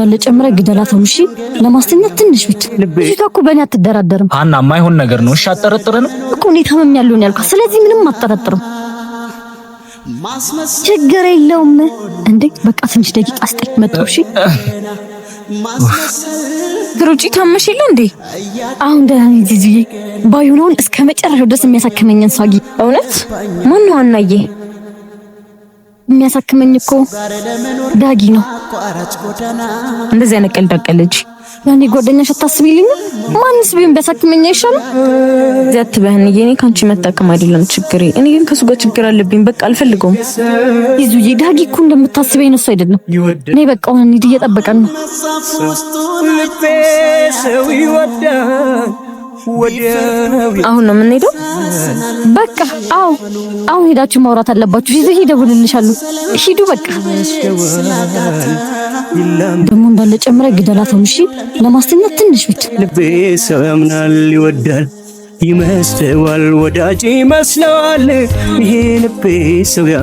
እንዳለ ጨምረ ግደላታው እሺ ለማስተኛት ትንሽ ብቻ ልጅቷ እኮ በእኔ አትደራደርም አና ማይሆን ነገር ነው እሺ አጠረጥረንም እኮ እኔ ታመም ያለውን ያልኳት ስለዚህ ምንም አትጠረጥርም ችግር የለውም እንዴ በቃ ትንሽ ደቂቃ አስጠኝ መጣው እሺ ድሮጪ ታመሽ የለ እንዴ አሁን ደህና ነኝ ጂጂ ባዩነውን እስከ መጨረሻው ደስ የሚያሳክመኝን ሰው አግኝ እውነት ማን ነው አናዬ የሚያሳክመኝ እኮ ዳጊ ነው እንደዚህ አይነት ቀልድ አቀለች ያኔ ጓደኛሽ አታስቢልኝ ማንስ ቢሆን ቢያሳክመኝ አይሻልም ዘት በህንዬ እኔ ካንቺ መታከም አይደለም ችግሬ እኔ ግን ከሱ ጋር ችግር አለብኝ በቃ አልፈልገውም ይዙዬ ዳጊ እኮ እንደምታስበኝ ነው አይደለም እኔ በቃ አሁን እንሂድ እየጠበቀን ነው አሁን ነው የምንሄደው በቃ አዎ አሁን ሄዳችሁ ማውራት አለባችሁ ይዙዬ ይደውልልሻለሁ ሂዱ በቃ ደሞ እንዳለ ጨምረ ግደላታው እሺ ለማስተኛት ትንሽ ብቻ ልቤ ሰው ያምናል ይወዳል ይመስለዋል ወዳጅ ይመስለዋል ይሄ ልቤ ሰው